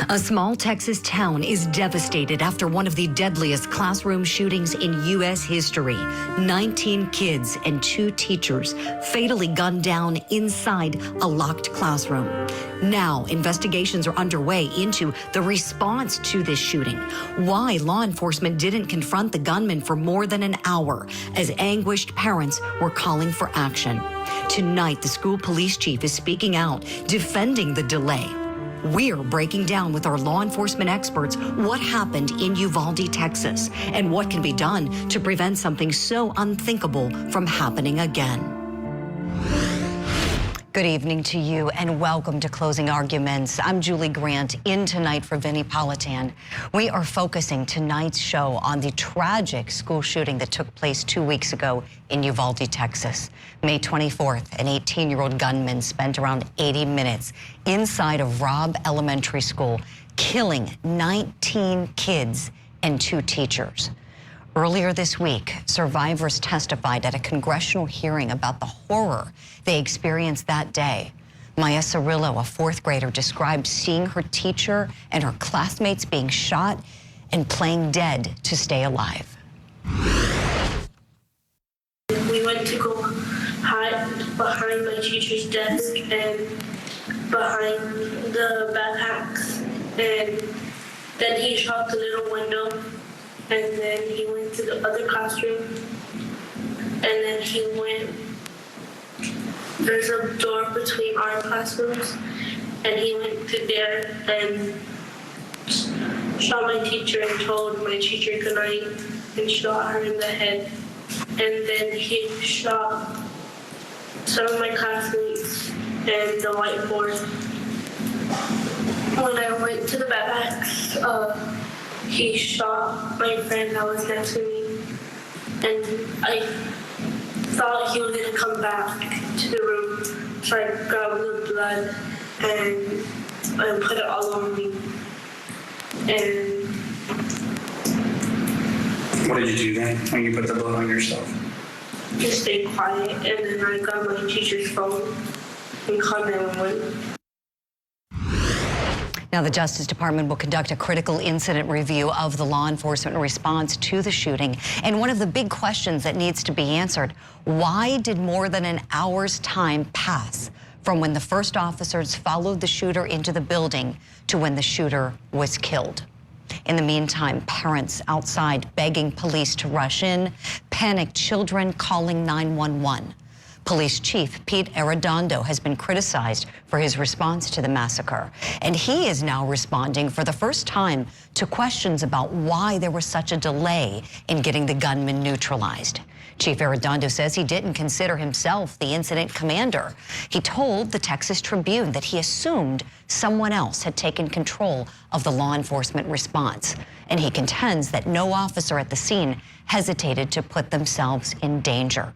A small Texas town is devastated after one of the deadliest classroom shootings in U.S. history. 19 kids and 2 teachers fatally gunned down inside a locked classroom. Now, investigations are underway into the response to this shooting. Why law enforcement didn't confront the gunman for more than an hour as anguished parents were calling for action. Tonight, the school police chief is speaking out, defending the delay. We're breaking down with our law enforcement experts what happened in Uvalde, Texas, and what can be done to prevent something so unthinkable from happening again. Good evening to you and welcome to Closing Arguments. I'm Julie Grant, in tonight for Vinnie Politan. We are focusing tonight's show on the tragic school shooting that took place 2 weeks ago in Uvalde, Texas. May 24th, an 18-year-old gunman spent around 80 minutes inside of Robb Elementary School, killing 19 kids and 2 teachers. Earlier this week, survivors testified at a congressional hearing about the horror they experienced that day. Maya Cirillo, a 4th grader, described seeing her teacher and her classmates being shot and playing dead to stay alive. We went to go hide behind my teacher's desk and behind the backpacks, and then he shot the little window. And then he went to the other classroom, and then he went, there's a door between our classrooms, and he went to there and shot my teacher and told my teacher goodnight and shot her in the head. And then he shot some of my classmates and the whiteboard. When I went to the backpacks, he shot my friend that was next to me, and I thought he was going to come back to the room, so I grabbed the blood and put it all over me. And what did you do then when you put the blood on yourself? Just stay quiet, and then I got my teacher's phone and called 911. Now, the Justice Department will conduct a critical incident review of the law enforcement response to the shooting. And one of the big questions that needs to be answered, why did more than an hour's time pass from when the first officers followed the shooter into the building to when the shooter was killed? In the meantime, parents outside begging police to rush in, panicked children calling 911. Police Chief Pete Arredondo has been criticized for his response to the massacre, and he is now responding for the first time to questions about why there was such a delay in getting the gunman neutralized. Chief Arredondo says he didn't consider himself the incident commander. He told the Texas Tribune that he assumed someone else had taken control of the law enforcement response, and he contends that no officer at the scene hesitated to put themselves in danger.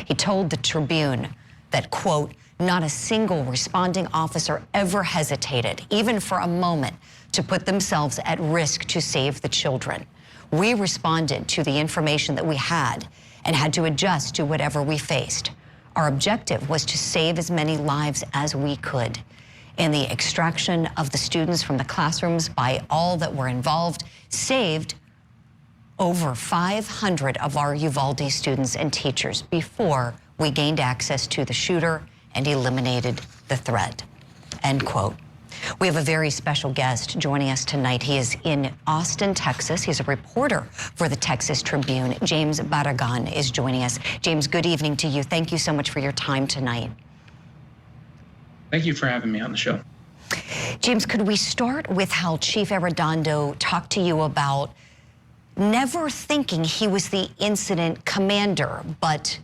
He told the Tribune that, quote, not a single responding officer ever hesitated, even for a moment, to put themselves at risk to save the children. We responded to the information that we had and had to adjust to whatever we faced. Our objective was to save as many lives as we could. In the extraction of the students from the classrooms by all that were involved, saved over 500 of our Uvalde students and teachers before we gained access to the shooter and eliminated the threat, end quote. We have a very special guest joining us tonight. He is in Austin, Texas. He's a reporter for the Texas Tribune. James Barragan is joining us. James, good evening to you. Thank you so much for your time tonight. Thank you for having me on the show. James, could we start with how Chief Arredondo talked to you about never thinking he was the incident commander, but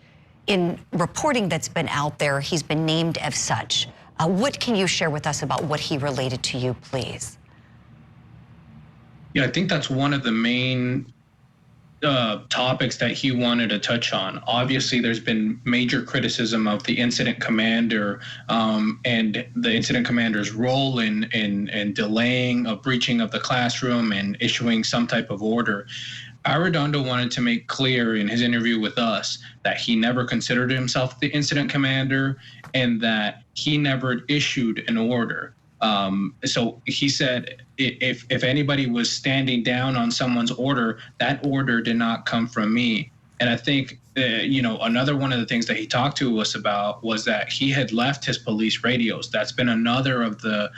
in reporting that's been out there, he's been named as such. What can you share with us about what he related to you, please? Yeah, I think that's one of the main topics that he wanted to touch on. Obviously, there's been major criticism of the incident commander and the incident commander's role in delaying a breaching of the classroom and issuing some type of order. Arredondo wanted to make clear in his interview with us that he never considered himself the incident commander and that he never issued an order. So he said if anybody was standing down on someone's order, that order did not come from me. And I think, another one of the things that he talked to us about was that he had left his police radios. That's been another of the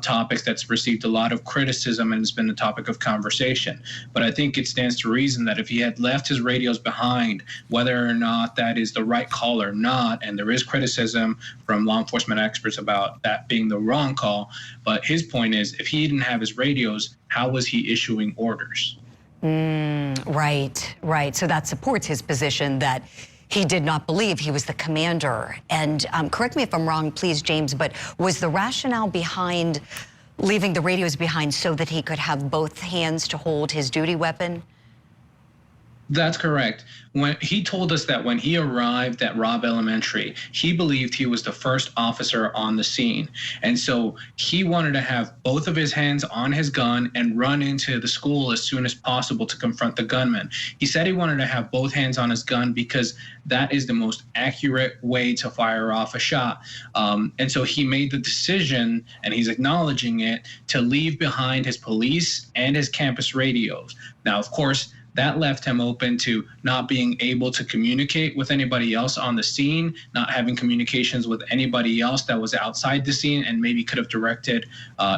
topics that's received a lot of criticism and has been the topic of conversation. But I think it stands to reason that if he had left his radios behind, whether or not that is the right call or not, and there is criticism from law enforcement experts about that being the wrong call, but his point is if he didn't have his radios, how was he issuing orders? Right. So that supports his position that he did not believe he was the commander. And correct me if I'm wrong, please, James, but was the rationale behind leaving the radios behind so that he could have both hands to hold his duty weapon? That's correct. When he told us that when he arrived at Robb Elementary, he believed he was the first officer on the scene. And so he wanted to have both of his hands on his gun and run into the school as soon as possible to confront the gunman. He said he wanted to have both hands on his gun because that is the most accurate way to fire off a shot. And so he made the decision, and he's acknowledging it, to leave behind his police and his campus radios. Now, of course, that left him open to not being able to communicate with anybody else on the scene, not having communications with anybody else that was outside the scene and maybe could have directed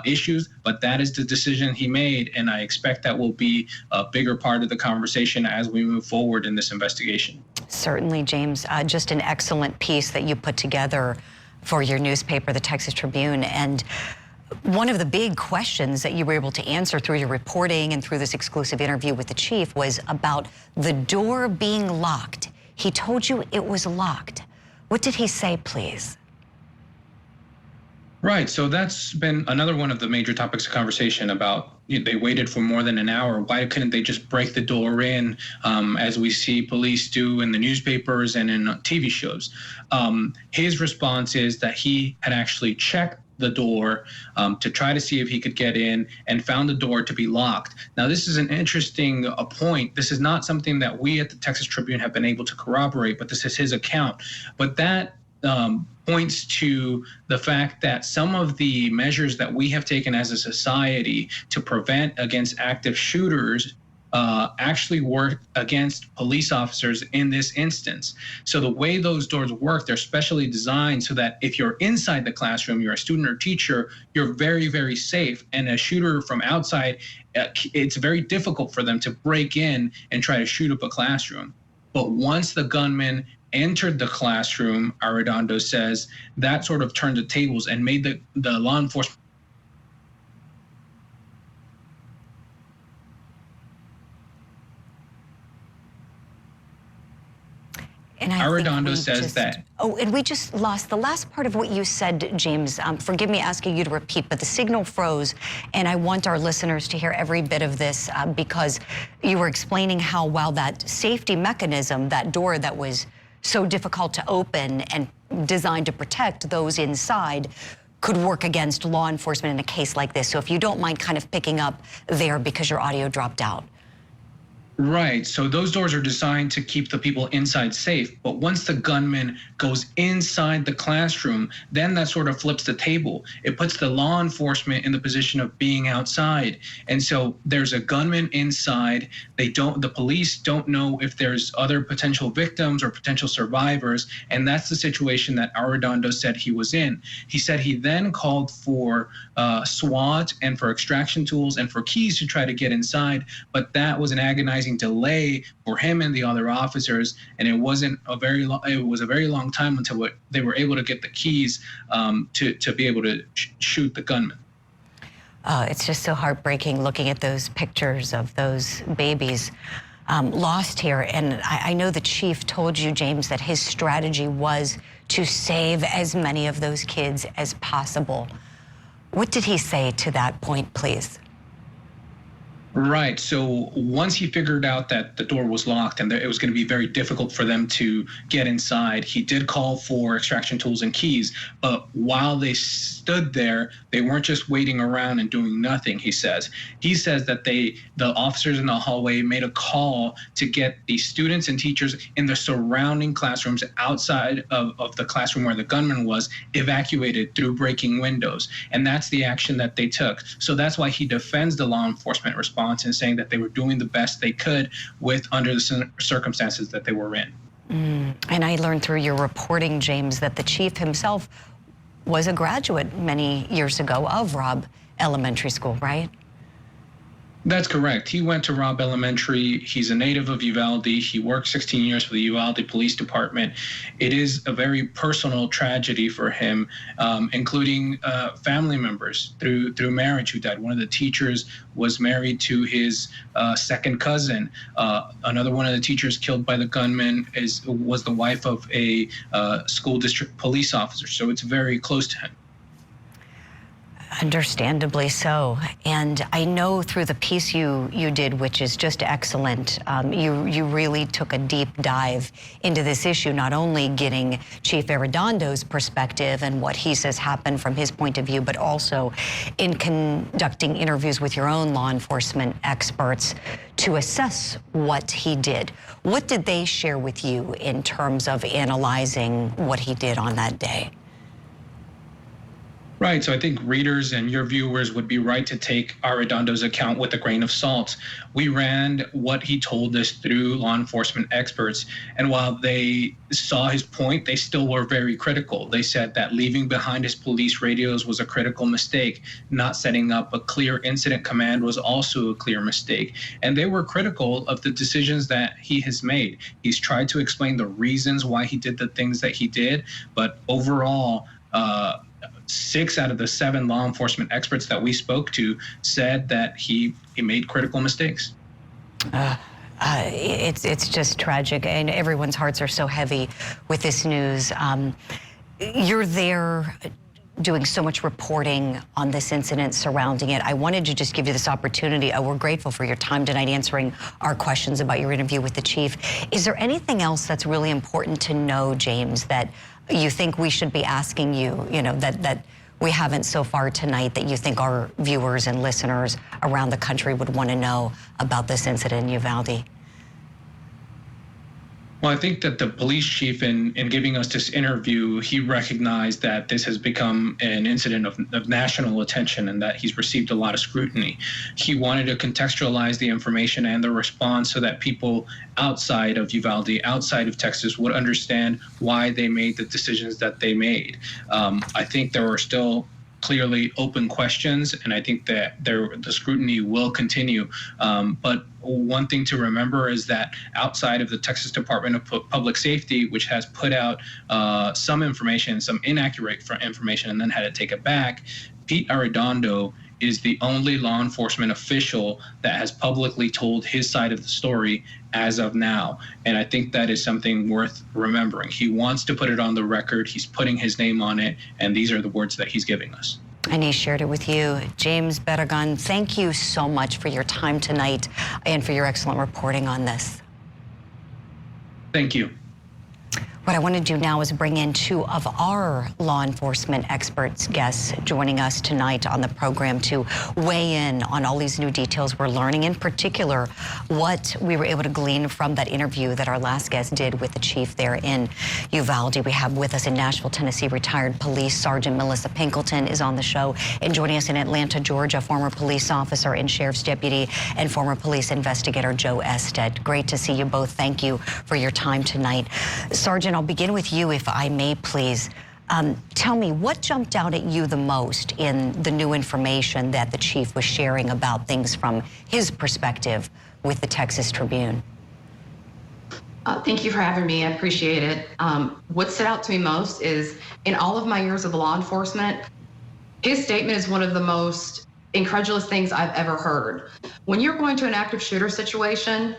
issues. But that is the decision he made, and I expect that will be a bigger part of the conversation as we move forward in this investigation. Certainly, James. Just an excellent piece that you put together for your newspaper, the Texas Tribune. And one of the big questions that you were able to answer through your reporting and through this exclusive interview with the chief was about the door being locked. He told you it was locked. What did he say, please? Right. So that's been another one of the major topics of conversation about they waited for more than an hour. Why couldn't they just break the door in, as we see police do in the newspapers and in TV shows? His response is that he had actually checked the door to try to see if he could get in and found the door to be locked. Now, this is an interesting point. This is not something that we at the Texas Tribune have been able to corroborate, but this is his account. But that points to the fact that some of the measures that we have taken as a society to prevent against active shooters actually work against police officers in this instance. So the way those doors work, they're specially designed so that if you're inside the classroom, you're a student or teacher, you're very, very safe. And a shooter from outside, it's very difficult for them to break in and try to shoot up a classroom. But once the gunman entered the classroom, Arredondo says, that sort of turned the tables and made the law enforcement. And Arredondo says that. Oh, and we just lost the last part of what you said, James. Forgive me asking you to repeat, but the signal froze, and I want our listeners to hear every bit of this because you were explaining how while that safety mechanism, that door that was so difficult to open and designed to protect those inside, could work against law enforcement in a case like this. So if you don't mind kind of picking up there because your audio dropped out. Right. So those doors are designed to keep the people inside safe. But once the gunman goes inside the classroom, then that sort of flips the table. It puts the law enforcement in the position of being outside. And so there's a gunman inside. The police don't know if there's other potential victims or potential survivors. And that's the situation that Arredondo said he was in. He said he then called for SWAT and for extraction tools and for keys to try to get inside. But that was an agonizing delay for him and the other officers, and it was a very long time until they were able to get the keys to be able to shoot the gunman. It's just so heartbreaking looking at those pictures of those babies lost here. And I know the chief told you, James, that his strategy was to save as many of those kids as possible. What did he say to that point, please? Right. So once he figured out that the door was locked and that it was going to be very difficult for them to get inside, he did call for extraction tools and keys. But while they stood there, they weren't just waiting around and doing nothing, he says. He says that the officers in the hallway made a call to get the students and teachers in the surrounding classrooms outside of the classroom where the gunman was evacuated through breaking windows. And that's the action that they took. So that's why he defends the law enforcement response and saying that they were doing the best they could with under the circumstances that they were in. And I learned through your reporting, James, that the chief himself was a graduate many years ago of Robb Elementary School, right? That's correct. He went to Robb Elementary. He's a native of Uvalde. He worked 16 years for the Uvalde Police Department. It is a very personal tragedy for him, including family members through marriage who died. One of the teachers was married to his second cousin. Another one of the teachers killed by the gunman was the wife of a school district police officer. So it's very close to him. Understandably so. And I know through the piece you did, which is just excellent, you really took a deep dive into this issue, not only getting Chief Arredondo's perspective and what he says happened from his point of view, but also in conducting interviews with your own law enforcement experts to assess what he did. What did they share with you in terms of analyzing what he did on that day? Right. So I think readers and your viewers would be right to take Arredondo's account with a grain of salt. We ran what he told us through law enforcement experts. And while they saw his point, they still were very critical. They said that leaving behind his police radios was a critical mistake. Not setting up a clear incident command was also a clear mistake. And they were critical of the decisions that he has made. He's tried to explain the reasons why he did the things that he did. But overall, 6 out of the 7 law enforcement experts that we spoke to said that he made critical mistakes. It's just tragic, and everyone's hearts are so heavy with this news. You're there doing so much reporting on this incident surrounding it. I wanted to just give you this opportunity. We're grateful for your time tonight answering our questions about your interview with the chief. Is there anything else that's really important to know, James, that you think we should be asking you, that we haven't so far tonight, that you think our viewers and listeners around the country would want to know about this incident in Uvalde? Well, I think that the police chief, in giving us this interview, he recognized that this has become an incident of national attention and that he's received a lot of scrutiny. He wanted to contextualize the information and the response so that people outside of Uvalde, outside of Texas, would understand why they made the decisions that they made. I think there are still clearly open questions, and I think that the scrutiny will continue. But one thing to remember is that outside of the Texas Department of Public Safety, which has put out some information, some inaccurate information, and then had to take it back, Pete Arredondo is the only law enforcement official that has publicly told his side of the story as of now. And I think that is something worth remembering. He wants to put it on the record. He's putting his name on it. And these are the words that he's giving us. And he shared it with you. James Barragan, thank you so much for your time tonight and for your excellent reporting on this. Thank you. What I want to do now is bring in 2 of our law enforcement experts guests joining us tonight on the program to weigh in on all these new details we're learning, in particular what we were able to glean from that interview that our last guest did with the chief there in Uvalde. We have with us in Nashville, Tennessee, retired police sergeant Melissa Pinkleton is on the show, and joining us in Atlanta, Georgia, former police officer and sheriff's deputy and former police investigator Joe Ested. Great to see you both. Thank you for your time tonight. Sergeant, I'll begin with you, if I may, please. Tell me, what jumped out at you the most in the new information that the chief was sharing about things from his perspective with the Texas Tribune? Thank you for having me. I appreciate it. What stood out to me most is, in all of my years of law enforcement, his statement is one of the most incredulous things I've ever heard. When you're going to an active shooter situation,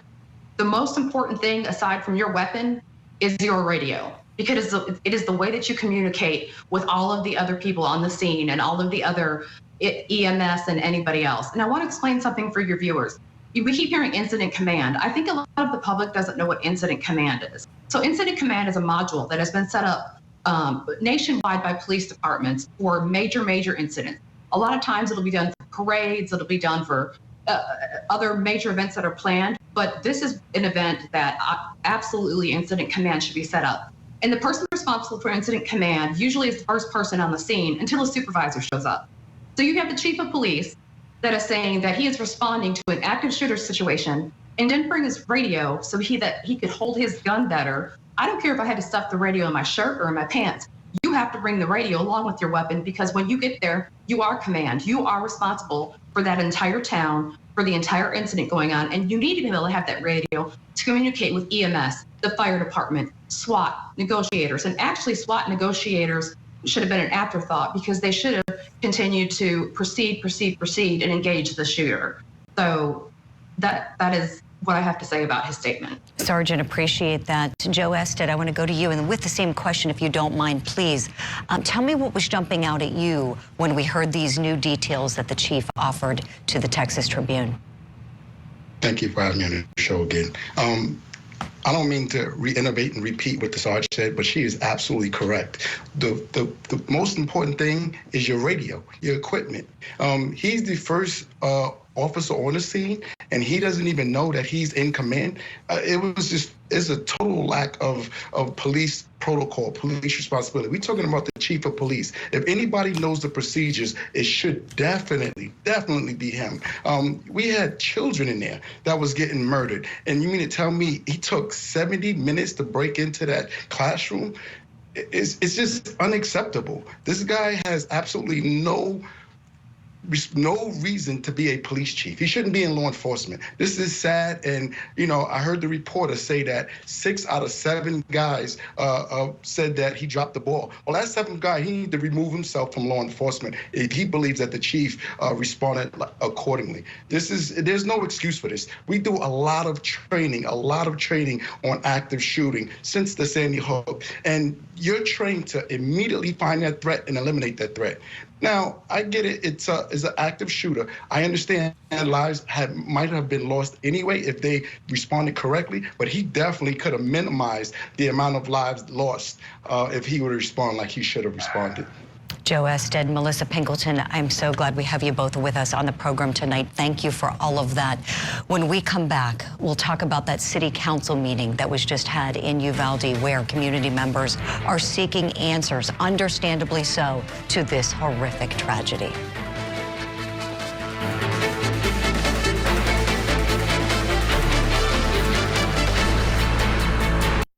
the most important thing, aside from your weapon, is your radio. because it is the way that you communicate with all of the other people on the scene and all of the other EMS and anybody else. And I want to explain something for your viewers. We keep hearing incident command. I think a lot of the public doesn't know what incident command is. So incident command is a module that has been set up nationwide by police departments for major incidents. A lot of times it'll be done for parades, it'll be done for other major events that are planned, but this is an event that absolutely incident command should be set up. And the person responsible for incident command usually is the first person on the scene until a supervisor shows up. So you have the chief of police that is saying that he is responding to an active shooter situation and didn't bring his radio so he could hold his gun better. I don't care if I had to stuff the radio in my shirt or in my pants. You have to bring the radio along with your weapon, because when you get there, you are command. You are responsible for that entire town, for the entire incident going on, and you need to be able to have that radio to communicate with EMS, the fire department, SWAT, negotiators. And actually, SWAT negotiators should have been an afterthought, because they should have continued to proceed and engage the shooter. So that is what I have to say about his statement. Sergeant, appreciate that. Joe Ested, I want to go to you, and with the same question, if you don't mind, please. Tell me what was jumping out at you when we heard these new details that the chief offered to the Texas Tribune. Thank you for having me on the show again. I don't mean to reiterate and repeat what the sergeant said, but she is absolutely correct. The most important thing is your radio, your equipment. He's the first officer on the scene, and he doesn't even know that he's in command. It's a total lack of police protocol, police responsibility. We're talking about the chief of police. If anybody knows the procedures, it should definitely be him. We had children in there that was getting murdered. And you mean to tell me he took 70 minutes to break into that classroom? It's just unacceptable. This guy has absolutely no reason to be a police chief. He shouldn't be in law enforcement. This is sad. And, I heard the reporter say that 6 out of 7 guys said that he dropped the ball. Well, that 7th guy, he needs to remove himself from law enforcement if he believes that the chief responded accordingly. There's no excuse for this. We do a lot of training on active shooting since the Sandy Hook. And you're trained to immediately find that threat and eliminate that threat. Now, I get it. It's an active shooter. I understand lives might have been lost anyway if they responded correctly, but he definitely could have minimized the amount of lives lost if he would respond like he should have responded. Joe Ested, Melissa Pinkleton, I'm so glad we have you both with us on the program tonight. Thank you for all of that. When we come back, we'll talk about that city council meeting that was just had in Uvalde, where community members are seeking answers, understandably so, to this horrific tragedy.